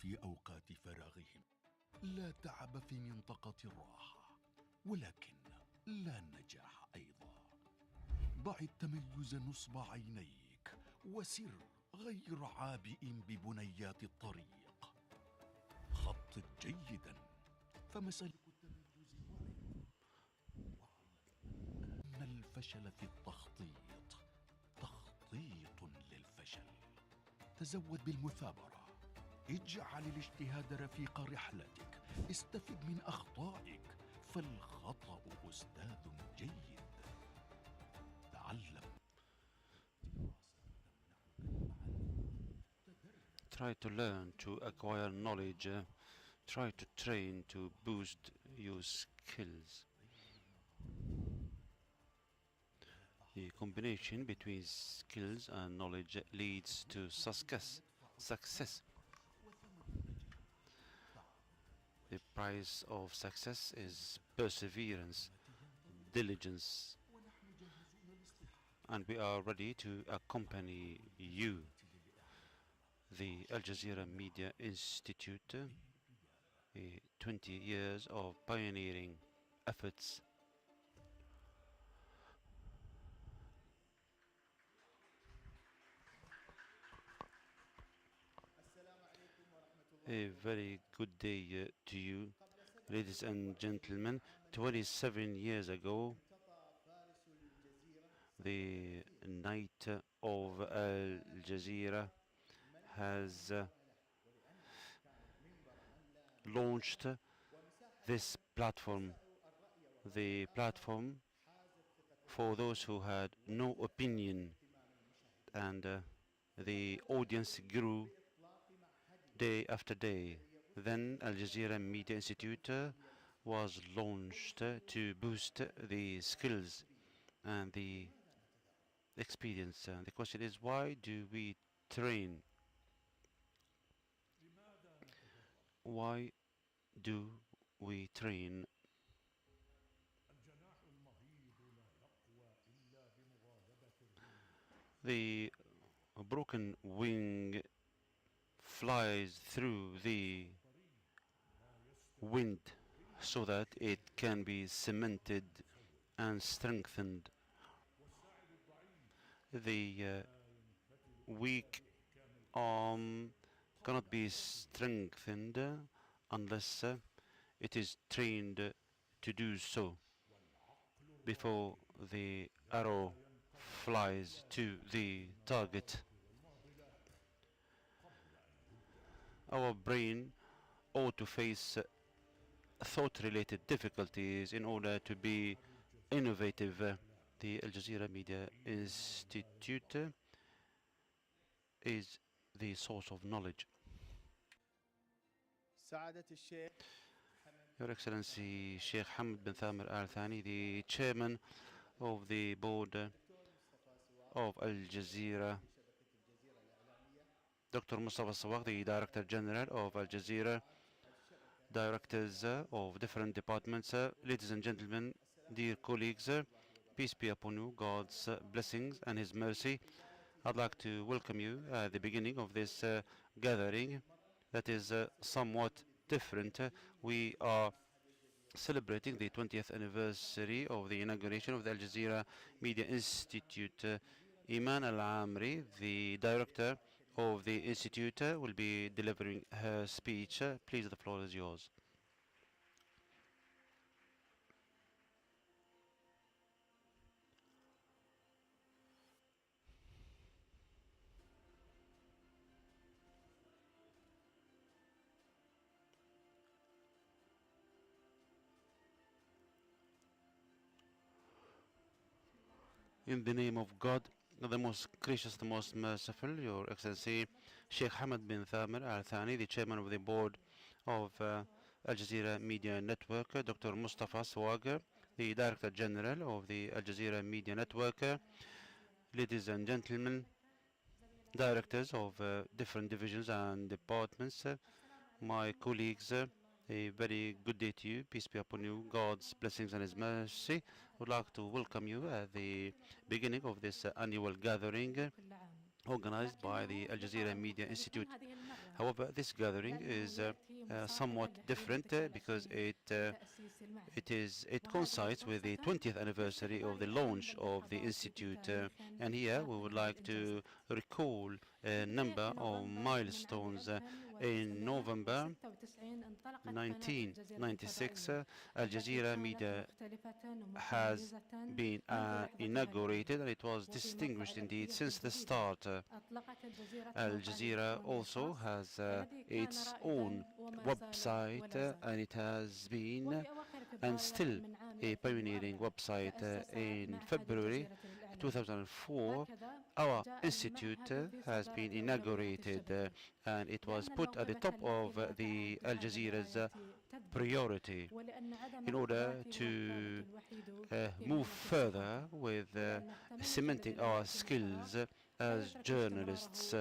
في أوقات فراغهم. لا تعب في منطقة الراحة، ولكن لا نجاح أيضا. ضع التميز نصب عينيك وسر غير عابئ ببنيات الطريق. خطط جيدا، فمسالك التميز واعلم أن الفشل في التخطيط تخطيط للفشل. تزود بالمثابرة، اجعل الاجتهاد رفيق رحلتك، استفد من أخطائك، فالخطأ أستاذ جيد. تعلم. Try to learn to acquire knowledge. Try to train to boost your skills. The combination between skills and knowledge leads to success. The price of success is perseverance, diligence, and we are ready to accompany you. The Al Jazeera Media Institute, 20 years of pioneering efforts. A very good day to you, ladies and gentlemen. 27 years ago, the night of Al Jazeera has launched this platform, the platform for those who had no opinion, and the audience grew day after day. Then Al Jazeera Media Institute was launched to boost the skills and the experience. The question is, why do we train? Why do we train? The broken wing flies through the wind so that it can be cemented and strengthened. The weak arm cannot be strengthened unless it is trained to do so before the arrow flies to the target. Our brain ought to face thought-related difficulties in order to be innovative. The Al Jazeera Media Institute is the source of knowledge. Your Excellency Sheikh Hamad bin Thamir Al Thani, the chairman of the board of Al Jazeera, Dr. Mustafa Sawaq, the Director General of Al Jazeera, directors of different departments, ladies and gentlemen, dear colleagues, peace be upon you, God's blessings and His mercy. I'd like to welcome you at the beginning of this gathering that is somewhat different. We are celebrating the 20th anniversary of the inauguration of the Al Jazeera Media Institute. Iman Al-Amri, the director of the institute, will be delivering her speech. Please, the floor is yours. In the name of God, the most gracious, the most merciful, Your Excellency Sheikh Hamad bin Thamir Al Thani, the chairman of the board of Al Jazeera Media Network, Dr. Mustafa Sawaq, the director general of the Al Jazeera Media Network, ladies and gentlemen, directors of different divisions and departments, my colleagues, a very good day to you. Peace be upon you. God's blessings and His mercy. I would like to welcome you at the beginning of this annual gathering organized by the Al Jazeera Media Institute. However, this gathering is somewhat different because it coincides with the 20th anniversary of the launch of the institute, and here we would like to recall a number of milestones. In November 1996, Al Jazeera Media has been inaugurated, and it was distinguished indeed since the start. Al Jazeera also has its own website, and it has been and still a pioneering website. In February 2004, our institute has been inaugurated, and it was put at the top of the Al Jazeera's priority in order to move further with cementing our skills as journalists.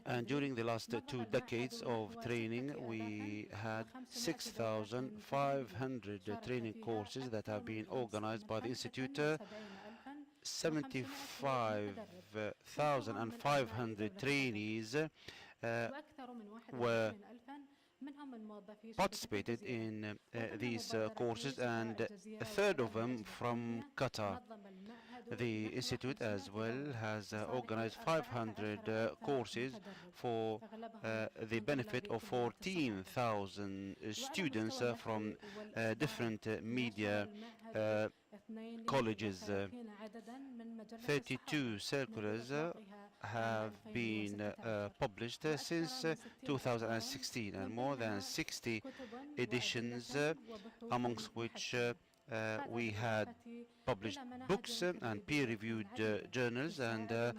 And during the last 2 decades of training, we had 6,500 training courses that have been organized by the Institute. 75,500 trainees were participated in these courses, and a third of them from Qatar. The Institute as well has organized 500 courses for the benefit of 14,000 students from different media colleges. 32 circulars have been published since 2016, and more than 60 editions, amongst which we had published books and peer-reviewed journals, and a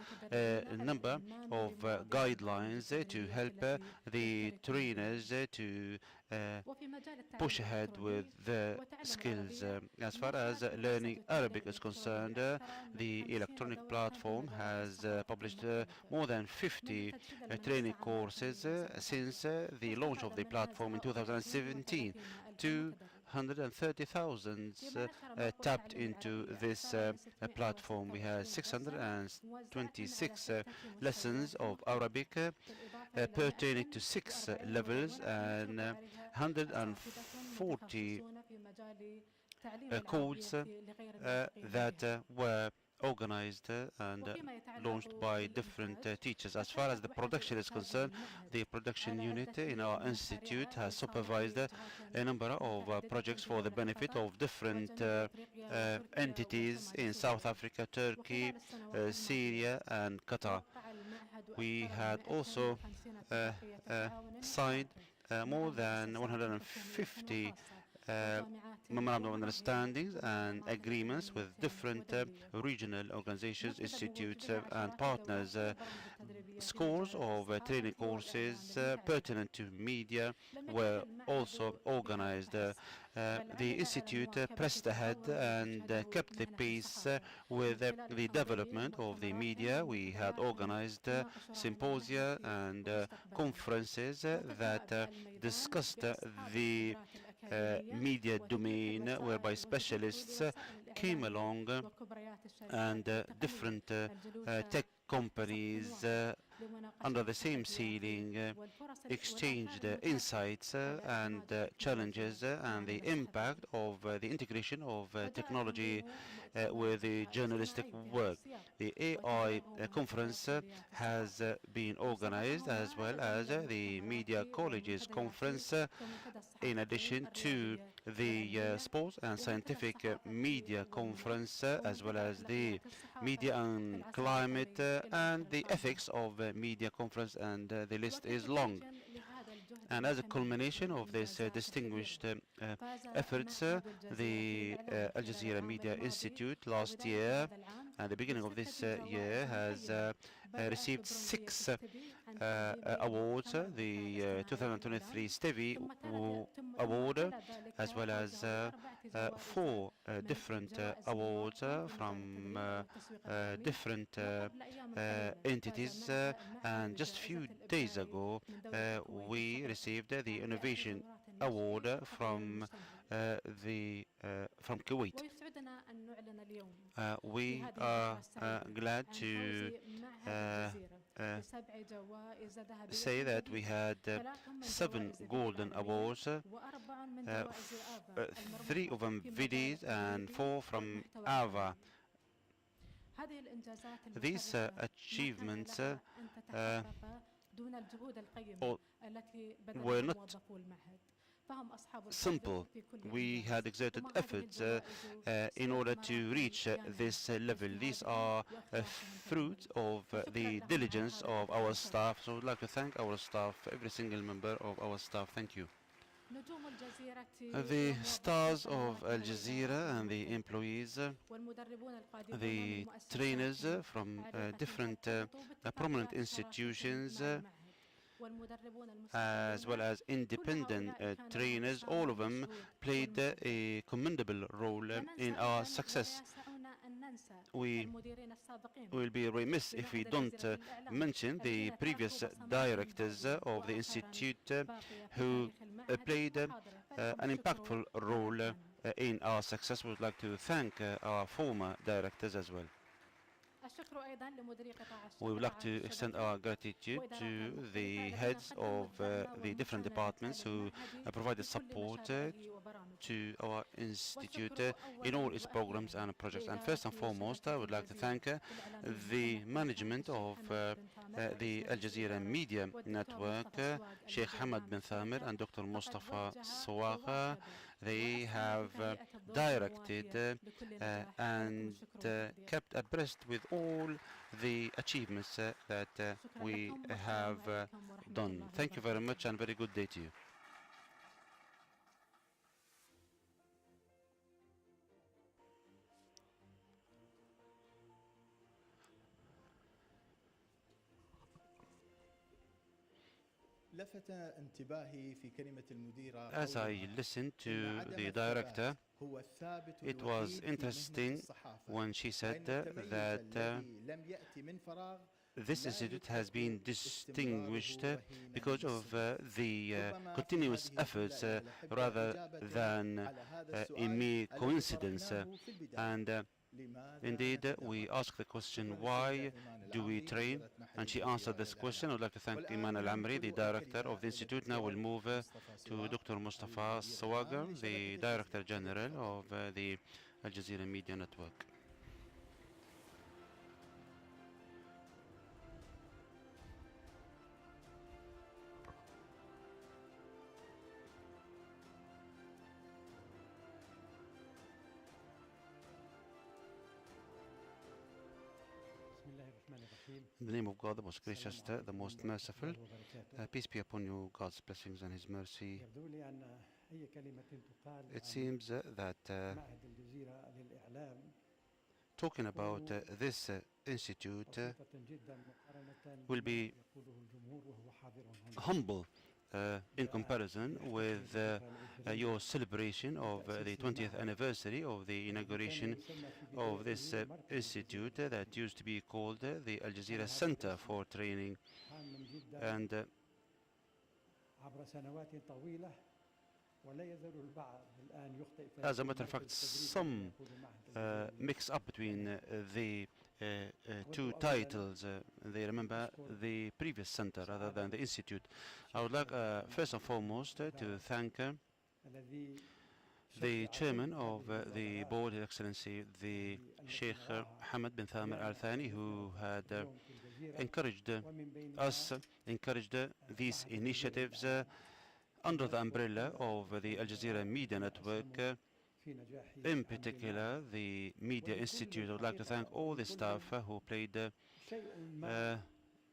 number of guidelines to help the trainers to push ahead with the skills. As far as learning Arabic is concerned, the electronic platform has published more than 50 training courses since the launch of the platform in 2017. 230,000 tapped into this platform. We have 626 lessons of Arabic pertaining to 6 levels, and 140 codes that were organized and launched by different teachers. As far as the production is concerned, the production unit in our institute has supervised a number of projects for the benefit of different entities in South Africa, Turkey, Syria, and Qatar. We had also signed more than 150 memorandum of understandings and agreements with different regional organizations, institutes, and partners. Scores of training courses pertinent to media were also organized. The institute pressed ahead and kept the pace with the development of the media. We had organized symposia and conferences that discussed the media domain, whereby specialists came along and different tech companies under the same ceiling exchanged insights and challenges and the impact of the integration of technology with the journalistic work. The AI conference has been organized, as well as the Media Colleges Conference, in addition to the Sports and Scientific Media Conference, as well as the Media and Climate and the Ethics of Media Conference, and the list is long. And as a culmination of this distinguished efforts, the Al Jazeera Media Institute last year, at the beginning of this year, has received 6 awards: the 2023 Stevie Award, as well as 4 different awards from different entities. And just a few days ago, we received the Innovation Award from from Kuwait. We are glad to say that we had 7 golden awards, 3 of them VDs and 4 from AVA. These achievements were not simple. We had exerted efforts in order to reach this level. These are fruits of the diligence of our staff. So I would like to thank our staff, every single member of our staff. Thank you. The stars of Al Jazeera and the employees, the trainers from different prominent institutions, as well as independent trainers, all of them played a commendable role in our success. We will be remiss if we don't mention the previous directors of the institute who played an impactful role in our success. We would like to thank our former directors as well. We would like to extend our gratitude to the heads of the different departments who provided support to our institute in all its programs and projects. And first and foremost, I would like to thank the management of the Al Jazeera Media Network, Sheikh Hamad bin Thamir and Dr. Mustafa Swaga. They have directed and kept abreast with all the achievements that we have done. Thank you very much and very good day to you. As I listened to the director, it was interesting when she said that this institute has been distinguished because of the continuous efforts rather than a mere coincidence. Indeed, we asked the question, why do we train? And she answered this question. I would like to thank Iman Al-Amri, the director of the institute. Now we'll move to Dr. Mustafa Swaga, the Director General of the Al Jazeera Media Network. In the name of God, the most gracious, the most merciful, peace be upon you, God's blessings and His mercy. It seems that talking about this institute will be humble in comparison with your celebration of the 20th anniversary of the inauguration of this institute that used to be called the Al Jazeera Center for Training. And as a matter of fact, some mix up between the two titles. They remember the previous center rather than the institute. I would like first and foremost to thank the chairman of the board, His Excellency the Sheikh Hamad bin Thamir Al Thani, who had encouraged these initiatives under the umbrella of the Al Jazeera Media Network, in particular the Media Institute. I would like to thank all the staff who played a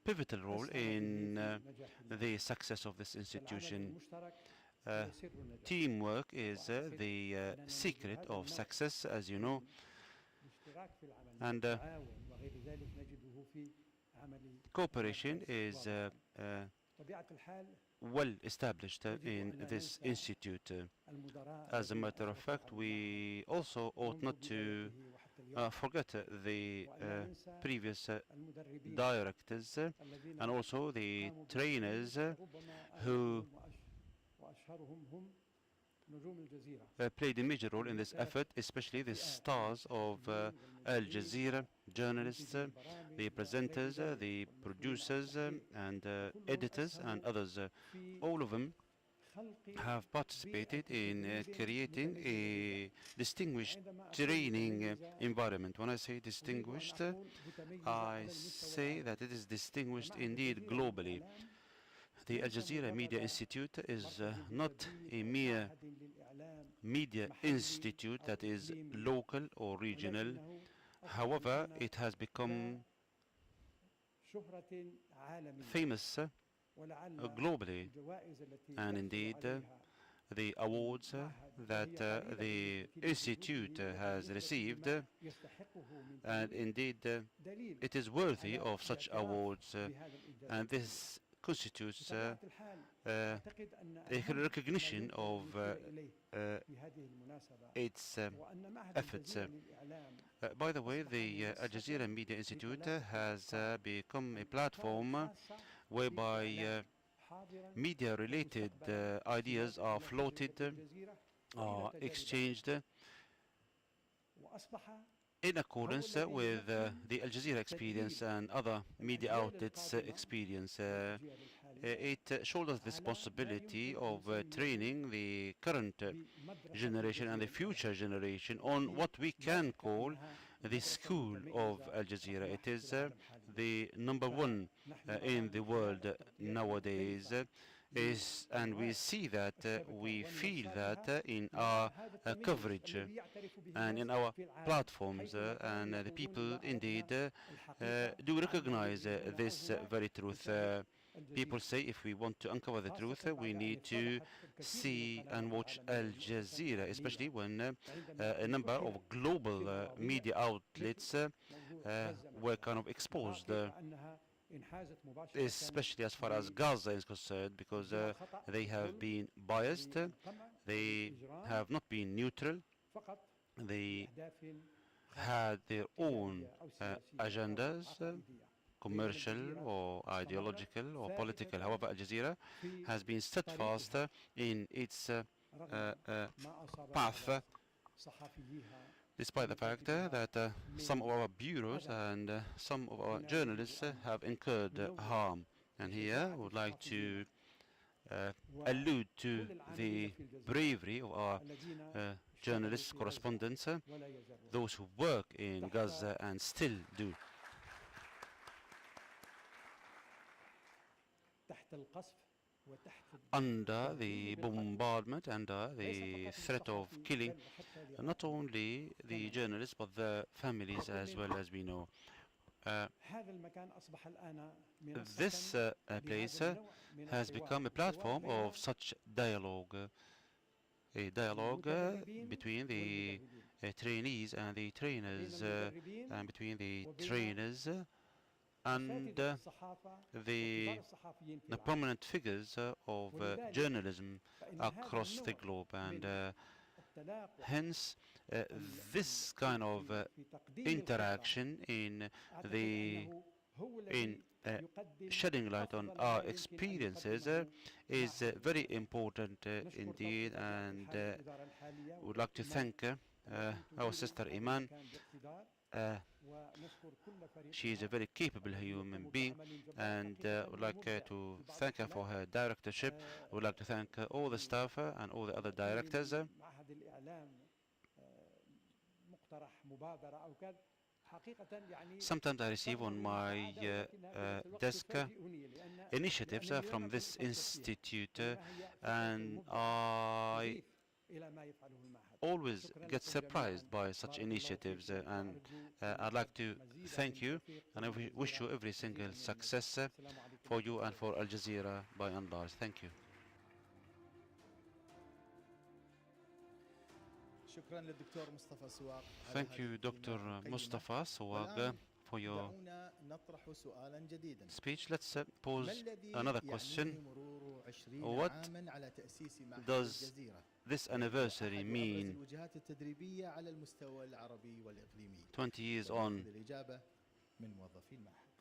pivotal role in the success of this institution. Teamwork is the secret of success, as you know, and cooperation is well established in this institute. As a matter of fact, we also ought not to forget the previous directors and also the trainers who played a major role in this effort, especially the stars of Al Jazeera, journalists, the presenters, the producers, and editors, and others. All of them have participated in creating a distinguished training environment. When I say distinguished, I say that it is distinguished indeed globally. The Al Jazeera Media Institute is not a mere media institute that is local or regional. However, it has become famous globally, and indeed the awards that the institute has received, and indeed it is worthy of such awards, and this constitutes a recognition of its efforts. By the way, the Al Jazeera Media Institute has become a platform whereby media-related ideas are floated, are exchanged in accordance with the Al Jazeera experience and other media outlets' experience. It shoulders the responsibility of training the current generation and the future generation on what we can call the school of Al Jazeera. It is the number one in the world nowadays. And we see that, we feel that in our coverage and in our platforms, and the people indeed do recognize this very truth. People say if we want to uncover the truth, we need to see and watch Al Jazeera, especially when a number of global media outlets were kind of exposed, especially as far as Gaza is concerned, because they have been biased, they have not been neutral, they had their own agendas, commercial or ideological or political. However, Al Jazeera has been steadfast in its path, despite the fact that some of our bureaus and some of our journalists have incurred harm. And here I would like to allude to the bravery of our journalists, correspondents, those who work in Gaza and still do. Under the bombardment, under the threat of killing, not only the journalists but the families as well, as we know. This place has become a platform of such dialogue, a dialogue between the trainees and the trainers, and between the trainers and the prominent figures of journalism across the globe. And hence this kind of interaction in shedding light on our experiences is very important indeed, and would like to thank our sister Iman. She is a very capable human being, and would like to thank her for her directorship. Would like to thank all the staff and all the other directors. Sometimes I receive on my desk initiatives from this institute, and I always get surprised by such initiatives, and I'd like to thank you, and I wish you every single success for you and for Al Jazeera by and large. Thank you. Thank you, Dr. Mustafa Swag, for your speech. Let's pose another question. What does this anniversary mean 20 years on?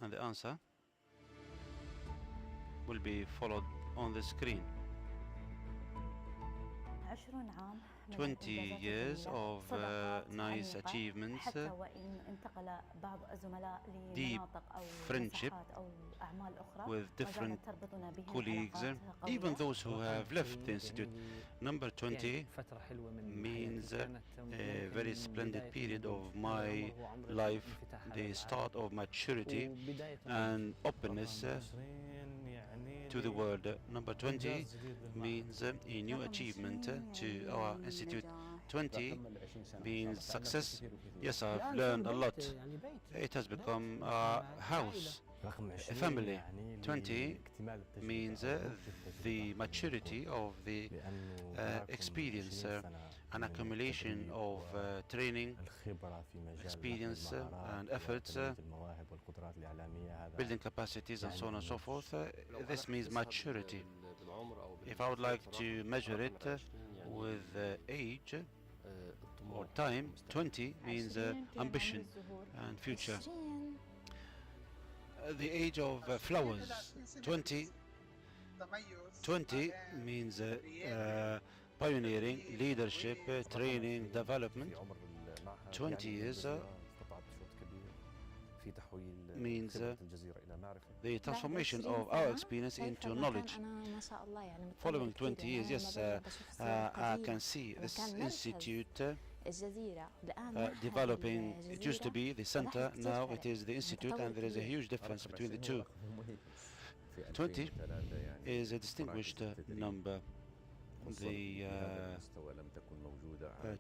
And the answer will be followed on the screen. 20 years of nice achievements, deep friendship with different colleagues, even those who have left the institute. Number 20 means a very splendid period of my life, the start of maturity and openness to the world. Number 20 means a new achievement to our institute. 20 means success. Yes, I've learned a lot. It has become a house, a family. 20 means the maturity of the experience, an accumulation of training, experience and efforts, building capacities and so on and so forth. This means maturity. If I would like to measure it with age or time, 20 means ambition and future. The age of flowers, 20 means pioneering, leadership, training, development. 20 years means the transformation of our experience into knowledge. Following 20 years, yes, I can see this institute developing. It used to be the center, now it is the institute, and there is a huge difference between the two. 20 is a distinguished number. The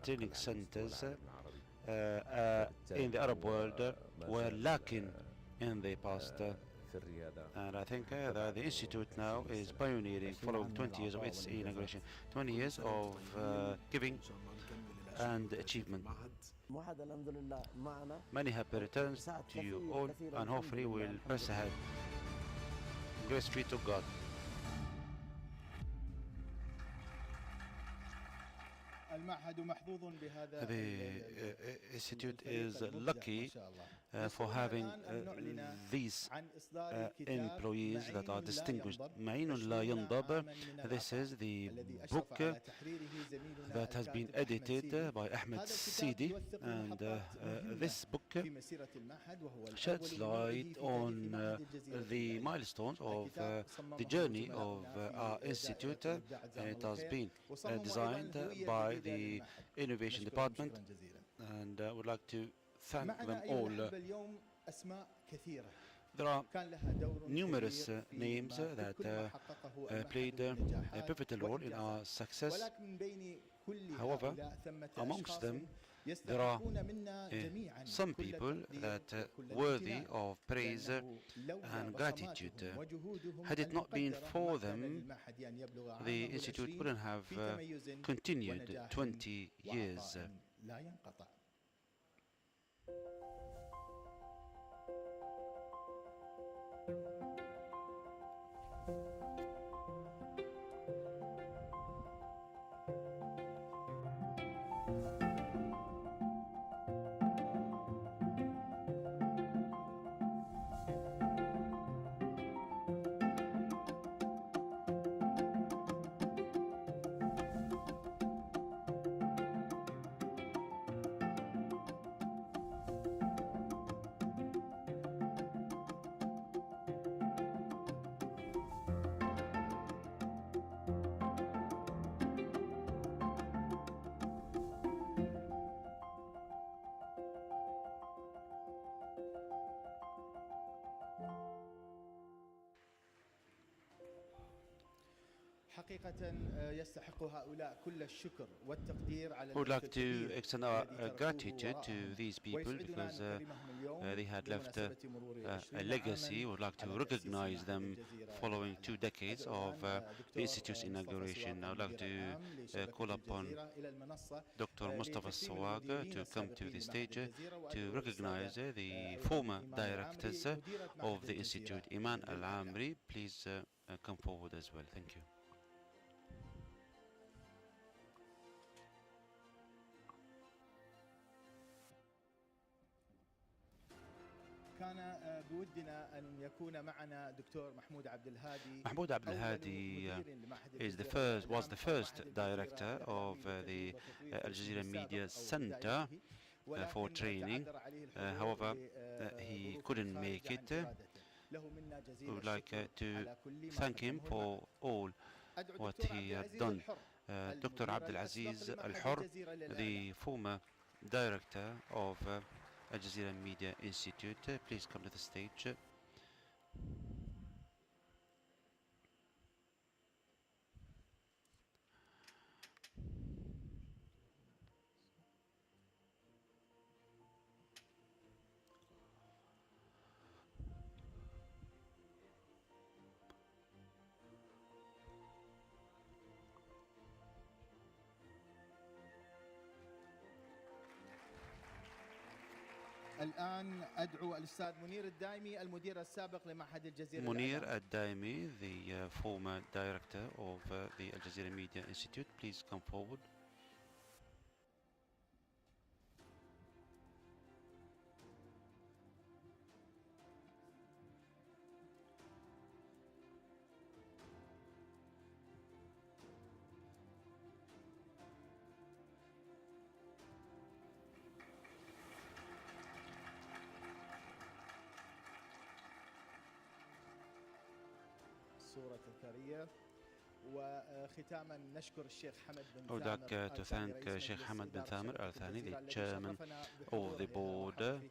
training centers in the Arab world were lacking in the past. And I think that the institute now is pioneering following 20 years of its inauguration, 20 years of giving and achievement. Many happy returns to you all, and hopefully we'll press ahead. Grace be to God. The institute is lucky for having these employees that are distinguished. معين لا ينضب. This is the book that has been edited by Ahmed Sidi, and this book sheds light on the milestones of the journey of our institute. It has been designed by the Innovation Department, and I would like to thank them all. There are numerous names that played a pivotal role in our success. However, amongst them, there are some people that are worthy of praise and gratitude. Had it not been for them, the institute wouldn't have continued 20 years. We would like to extend our gratitude to these people because they had left a legacy. We would like to recognize them following 2 decades of the Institute's inauguration. I would like to call upon Dr. Mustafa Sawag to come to the stage to recognize the former directors of the Institute. Iman Al-Amri, please come forward as well. Thank you. كان بودنا أن يكون معنا دكتور محمود عبد الهادي. Mahmoud Abdel Hadi was the first director of the Al Jazeera Media Center for training. However, he couldn't make it. We would like to thank him for all what he had done. Dr. Abdel Aziz Al-Hur, the former director of Al Jazeera Media Institute, please come to the stage. الآن أدعو الأستاذ منير الدايمي المدير السابق لمعهد الجزيرة. Munir Al-Daimi, the former director of the Al Jazeera Media Institute, please come forward. الصورة التذكارية. وختاما نشكر الشيخ حمد بن I would like to thank Sheikh Hamad bin Thamir Al Thani, the chairman of the board.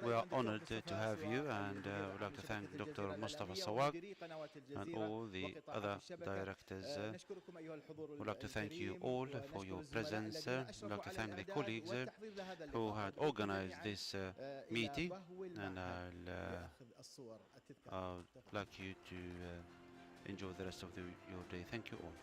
We are honored to have you, and I would like to thank Dr. Mustafa Sawag and all the other directors. I would like to thank you all for your presence. I would like to thank the colleagues who had organized this meeting, and I would like you to enjoy the rest of your day. Thank you all.